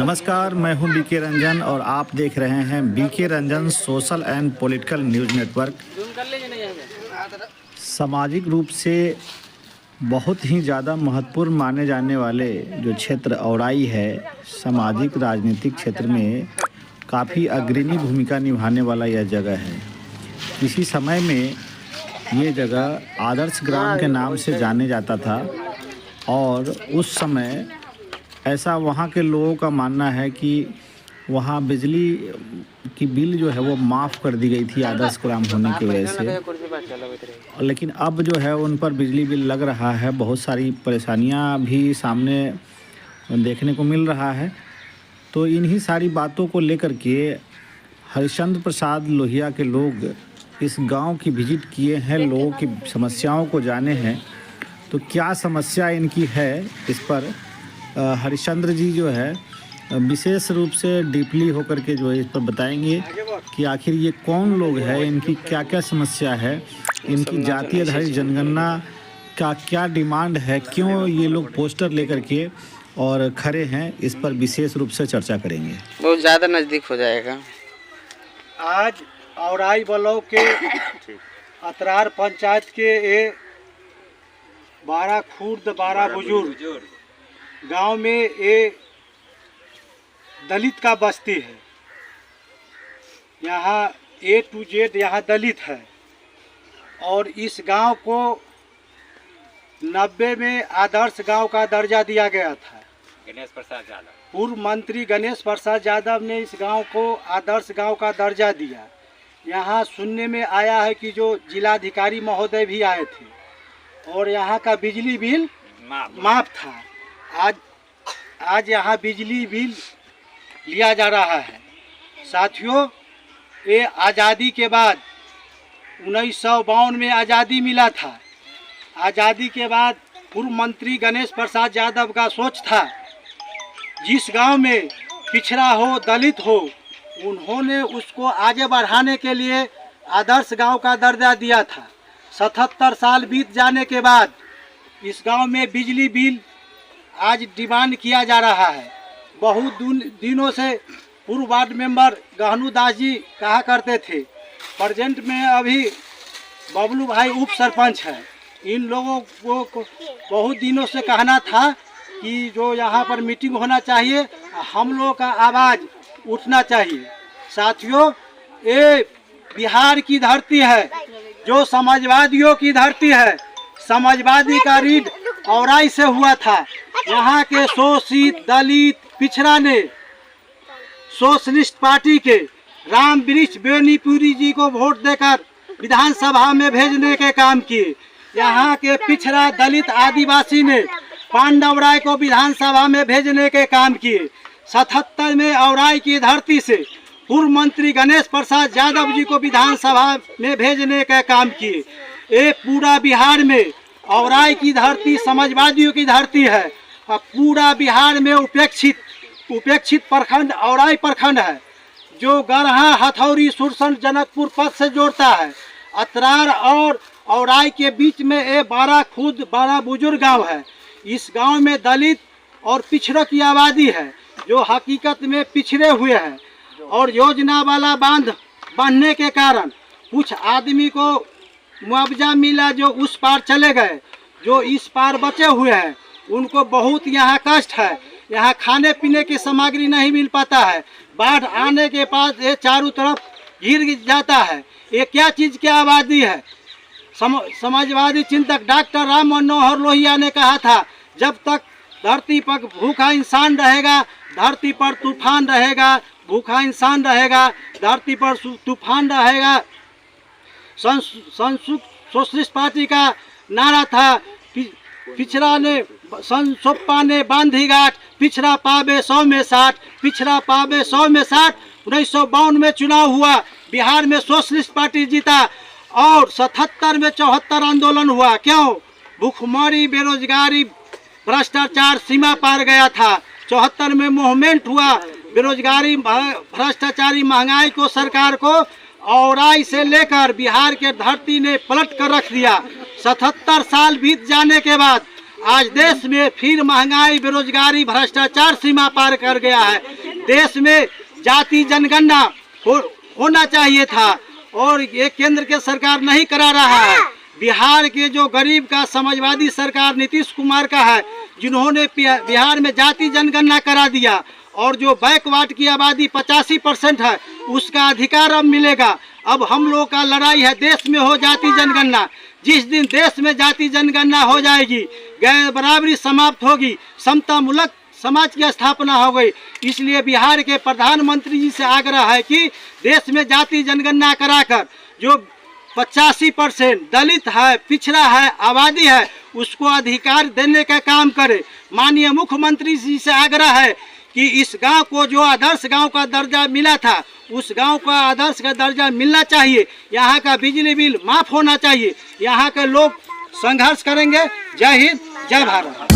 नमस्कार, मैं हूं बीके रंजन और आप देख रहे हैं B K Ranjan social and political news network. सामाजिक रूप से बहुत ही ज़्यादा महत्वपूर्ण माने जाने वाले जो क्षेत्र औराई है, सामाजिक राजनीतिक क्षेत्र में काफ़ी अग्रणी भूमिका निभाने वाला यह जगह है। किसी समय में ये जगह आदर्श ग्राम के नाम से जाने जाता था और उस समय ऐसा वहाँ के लोगों का मानना है कि वहाँ बिजली की बिल जो है वो माफ़ कर दी गई थी आदर्श ग्राम होने की वजह से। लेकिन अब जो है उन पर बिजली बिल लग रहा है, बहुत सारी परेशानियाँ भी सामने देखने को मिल रहा है। तो इन्हीं सारी बातों को लेकर के हरिश्चंद्र प्रसाद लोहिया के लोग इस गांव की विजिट किए हैं, लोगों की समस्याओं को जाने हैं। तो क्या समस्या इनकी है, इस पर हरिश्चंद्र जी जो है विशेष रूप से डीपली होकर के जो है इस पर बताएंगे कि आखिर ये कौन लोग हैं, इनकी क्या क्या समस्या है, इनकी जाति आधारित जनगणना का क्या डिमांड है, क्यों ये लोग पोस्टर लेकर के और खड़े हैं, इस पर विशेष रूप से चर्चा करेंगे। बहुत ज़्यादा नज़दीक हो जाएगा। आज औराई ब्लॉक के अतरार पंचायत के 12 खुर्द 12 बुजुर्ग गांव में ये दलित का बस्ती है। यहाँ A to Z यहाँ दलित है और इस गांव को 90 में आदर्श गांव का दर्जा दिया गया था। गणेश प्रसाद यादव, पूर्व मंत्री गणेश प्रसाद यादव ने इस गांव को आदर्श गांव का दर्जा दिया। यहाँ सुनने में आया है कि जो जिलाधिकारी महोदय भी आए थे और यहाँ का बिजली बिल माफ था। आज यहाँ बिजली बिल लिया जा रहा है। साथियों, ये आज़ादी के बाद 1952 में आज़ादी मिला था। आज़ादी के बाद पूर्व मंत्री गणेश प्रसाद यादव का सोच था जिस गांव में पिछड़ा हो, दलित हो, उन्होंने उसको आगे बढ़ाने के लिए आदर्श गांव का दर्जा दिया था। 77 साल बीत जाने के बाद इस गांव में बिजली बिल आज डिमांड किया जा रहा है। बहुत दिनों से पूर्व वार्ड मेंबर गहनू दास जी कहा करते थे, प्रेजेंट में अभी बबलू भाई उप सरपंच है। इन लोगों को बहुत दिनों से कहना था कि जो यहाँ पर मीटिंग होना चाहिए, हम लोगों का आवाज़ उठना चाहिए। साथियों, ये बिहार की धरती है, जो समाजवादियों की धरती है। समाजवादी का रीढ़ औराई से हुआ था। यहाँ के शोषित दलित पिछड़ा ने सोशलिस्ट पार्टी के राम वृक्ष बेनीपुरी जी को वोट देकर विधानसभा में भेजने के काम किए। यहाँ के पिछड़ा दलित आदिवासी ने पांडव राय को विधानसभा में भेजने के काम किए। 77 में औराई की धरती से पूर्व मंत्री गणेश प्रसाद यादव जी को विधानसभा में भेजने का काम किए। ये पूरा बिहार में औराई की धरती समाजवादियों की धरती है। पूरा बिहार में उपेक्षित प्रखंड औराई प्रखंड है, जो गरहा, हथौड़ी, सुरसन, जनकपुर पथ से जोड़ता है। अतरार और औराई के बीच में ये 12 खुर्द 12 बुजुर्ग गांव है। इस गांव में दलित और पिछड़ों की आबादी है, जो हकीकत में पिछड़े हुए हैं। और योजना वाला बांध बनने के कारण कुछ आदमी को मुआवजा मिला, जो उस पार चले गए। जो इस पार बचे हुए हैं उनको बहुत यहाँ कष्ट है। यहाँ खाने पीने की सामग्री नहीं मिल पाता है। बाढ़ आने के बाद ये चारों तरफ घिर जाता है। ये क्या चीज़ की आबादी है? समाजवादी चिंतक डॉक्टर राम मनोहर लोहिया ने कहा था, जब तक धरती पर भूखा इंसान रहेगा, धरती पर तूफान रहेगा। भूखा इंसान रहेगा, धरती पर तूफान रहेगा। सोशलिस्ट पार्टी का नारा था, पिछड़ा ने सोप्पा ने बांधी गांठ, पिछड़ा पावे 100 में 60, पिछड़ा पावे 100 में 60। 1952 में चुनाव हुआ, बिहार में सोशलिस्ट पार्टी जीता और 77 में 74 आंदोलन हुआ। क्यों? भूखमरी, बेरोजगारी, भ्रष्टाचार सीमा पार गया था। 74 में मूवमेंट हुआ, बेरोजगारी, भ्रष्टाचारी, महंगाई को सरकार को औराई से लेकर बिहार के धरती ने पलट कर रख दिया। 77 साल बीत जाने के बाद आज देश में फिर महंगाई, बेरोजगारी, भ्रष्टाचार सीमा पार कर गया है। देश में जाति जनगणना होना चाहिए था और ये केंद्र के सरकार नहीं करा रहा है। बिहार के जो गरीब का समाजवादी सरकार नीतीश कुमार का है, जिन्होंने बिहार में जाति जनगणना करा दिया और जो बैकवर्ड की आबादी 85% है उसका अधिकार अब मिलेगा। अब हम लोग का लड़ाई है देश में हो जाति जनगणना। जिस दिन देश में जाति जनगणना हो जाएगी, गैर बराबरी समाप्त होगी, समता मूलक समाज की स्थापना हो गई। इसलिए बिहार के प्रधानमंत्री जी से आग्रह है कि देश में जाति जनगणना कराकर जो 85% दलित है, पिछड़ा है, आबादी है, उसको अधिकार देने का काम करे। माननीय मुख्यमंत्री जी से आग्रह है कि इस गांव को जो आदर्श गांव का दर्जा मिला था, उस गांव का आदर्श का दर्जा मिलना चाहिए। यहाँ का बिजली बिल माफ होना चाहिए। यहाँ के लोग संघर्ष करेंगे। जय हिंद, जय भारत।